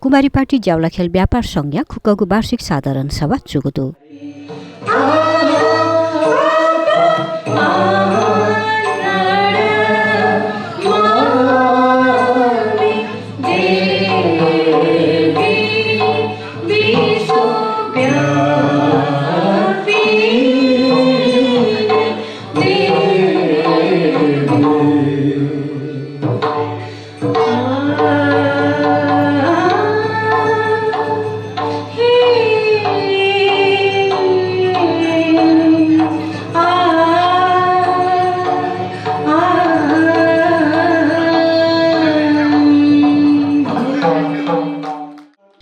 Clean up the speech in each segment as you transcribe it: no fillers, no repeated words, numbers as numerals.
कुमारी party ज्याउलाखेल व्यापार संघ खुक्कको वार्षिक साधारण सभा चुगुदु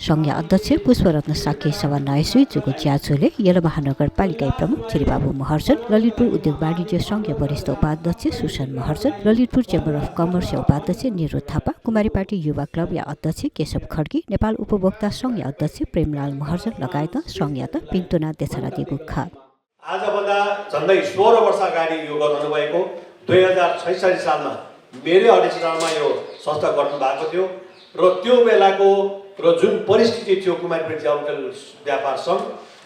संघ अध्यक्ष पुष्परत्न साके सभा नयसुई जुगु च्याचोले येल महानगरपालिका प्रमुख चिरीबाबु महर्जन, ललितपुर उद्योग वाणिज्य संघ वरिष्ठ उपाध्यक्ष Susan Maharjan, Lalitpur chamber of commerce उपाध्यक्ष निरु थापा, कुमारी पार्टी युवा क्लब अध्यक्ष केशव खड्गी, नेपाल उपभोक्ता संघ अध्यक्ष प्रेमलाल महर्जन लगायत संघ पिन्तुना देशरादी गुखा। आजभन्दा झन्डै 16 वर्ष अगाडि यो गर्नु भएको 2046 सालमा मेरै अध्यक्षतामा यो संस्था गर्नु भएको थियो र त्यो बेलाको र जुन परिस्थिति थियो कुमारी पार्टी ज्याउलखेल व्यापार सङ्घ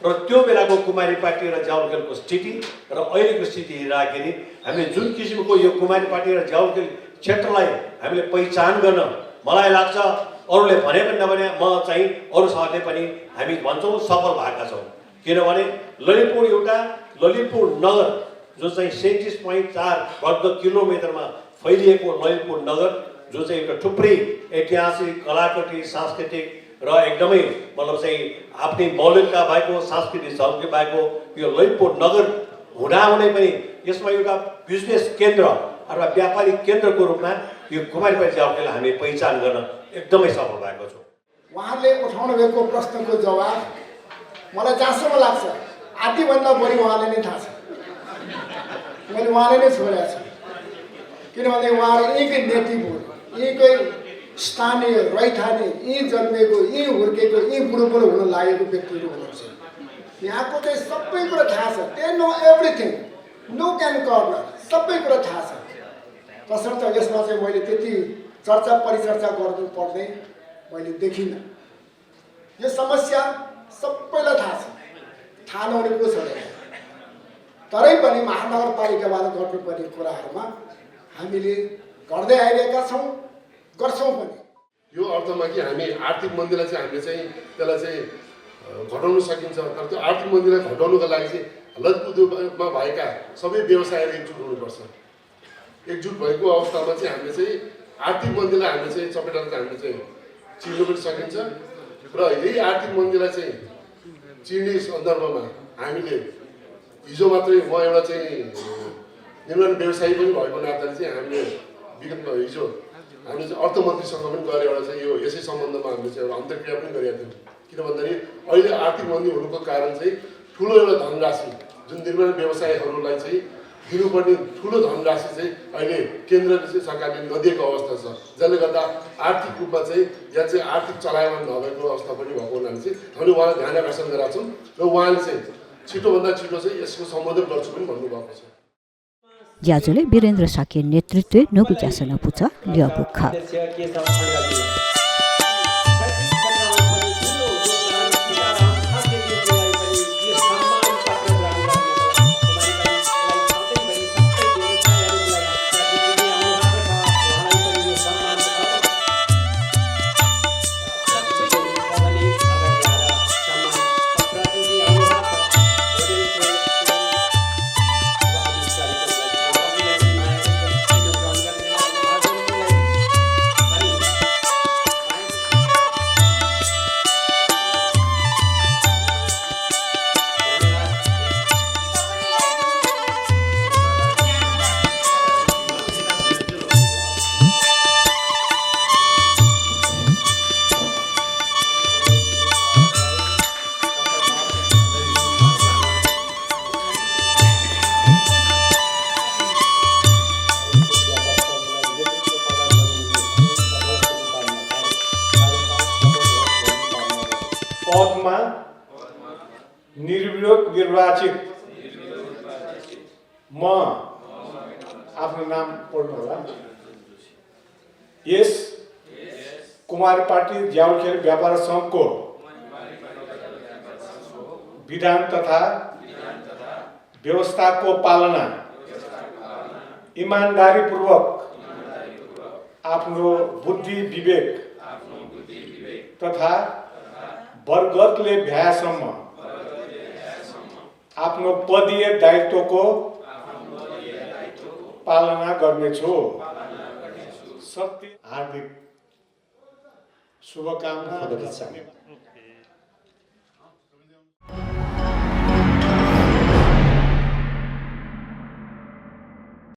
र त्यो बेलाको कुमारी पार्टी र ज्याउलखेलको स्थिति र अहिलेको स्थिति हेर्दाखेरि हामीले जुन किसिमको यो कुमारी पार्टी र ज्याउलखेल क्षेत्रलाई हामीले पहिचान गर्न मलाई लाग्छ अरूले भने पनि नभने म चाहिँ अरू सहरले पनि हामी भन्छौँ सफल भएका छौँ। किनभने ललितपुर नगर जो चाहिँ 37.4 वर्ग किलोमिटरमा फैलिएको ललितपुर नगर जो चाहिँ एउटा थुप्रै ऐतिहासिक कलाकृति सांस्कृतिक र एकदमै मतलब चाहिँ आफ्नै मौलिकता भएको सांस्कृतिक झल्के भएको यो ललितपुर नगर हुँदाहुँदै पनि यसमा एउटा बिजनेस केन्द्र अथवा व्यापारिक केन्द्रको रूपमा यो कुमारी पार्टी ज्याउलखेललाई हामी पहिचान गर्न एकदमै सफल भएको छौँ। उहाँले उठाउनु भएको प्रश्नको जवाब मलाई जहाँसम्म लाग्छ आधीभन्दा बढी उहाँले नै थाहा छ। मैले उहाँले नै छोडेको छु किनभने उहाँहरू यहीँकै नेटिभ हुन्, यहीँकै स्थानीय रैथाने, यहीँ जन्मेको, यहीँ हुर्केको, यहीँ बुढो हुन लागेको व्यक्तिहरू हुनुहुन्छ। यहाँको चाहिँ सबै कुरा थाहा छ। They know everything, no can corner, सबै कुरा थाहा छ। तसर्थ यसमा चाहिँ मैले त्यति चर्चा परिचर्चा गर्नु पर्ने मैले देखिनँ। यो समस्या सबैलाई थाहा छ, थाहा नहुने को छ। तरै पनि महानगरपालिकाबाट गर्नुपर्ने कुराहरूमा हामीले गर्दै आइरहेका छौँ, गर्छौँ पनि। यो अर्थमा कि हामी आर्थिक मन्दीलाई चाहिँ हामीले चाहिँ त्यसलाई चाहिँ घटाउन सकिन्छ। तर त्यो आर्थिक मन्दीलाई घटाउनुको लागि चाहिँ ललितपुरमा भएका सबै व्यवसायहरू एकजुट हुनुपर्छ। एकजुट भएको अवस्थामा चाहिँ हामीले चाहिँ आर्थिक मन्दीलाई हामीले चाहिँ चपेटामा चाहिँ हामीले चाहिँ चिर्नु पनि सकिन्छ र यही आर्थिक मन्दीलाई चाहिँ चिर्ने सन्दर्भमा हामीले हिजो मात्रै म एउटा चाहिँ निर्माण व्यवसायी पनि भएको नाताले चाहिँ हामीले विगतमा हिजो हामीले चाहिँ अर्थमन्त्रीसँग पनि गएर एउटा चाहिँ यो यसै सम्बन्धमा हामीले चाहिँ एउटा अन्तर्क्रिया पनि गरेका थियौँ। किन भन्दाखेरि अहिले आर्थिक मन्दी हुनुको कारण चाहिँ ठुलो एउटा धनराशि जुन निर्माण व्यवसायहरूलाई चाहिँ दिनुपर्ने ठुलो धनराशि चाहिँ अहिले केन्द्र सरकारले नदिएको अवस्था छ, जसले गर्दा आर्थिक रूपमा चाहिँ यहाँ चाहिँ आर्थिक चलायमान नभएको अवस्था पनि भएको हुनाले चाहिँ हामीले उहाँलाई ध्यान आकर्षण गरेका छौँ र उहाँले चाहिँ छिटोभन्दा छिटो चाहिँ यसको सम्बोधन गर्छु पनि भन्नुभएको छ। ज्याजुले वीरेन्द्र साके नेतृत्व नगुजासन पुछ लियबुखा। पदमा निर्विरोध निर्वाचित म आफ्नो नाम पढ्नु होला। यस कुमारी पार्टी ज्याउखेल व्यापार सङ्घको विधान तथा व्यवस्थाको पालना इमानदारीपूर्वक आफ्नो बुद्धि विवेक तथा बरगतले भ्याएसम्म आफ्नो पदीय दायित्वको पालना गर्नेछु। सत्य हार्दिक शुभकामना।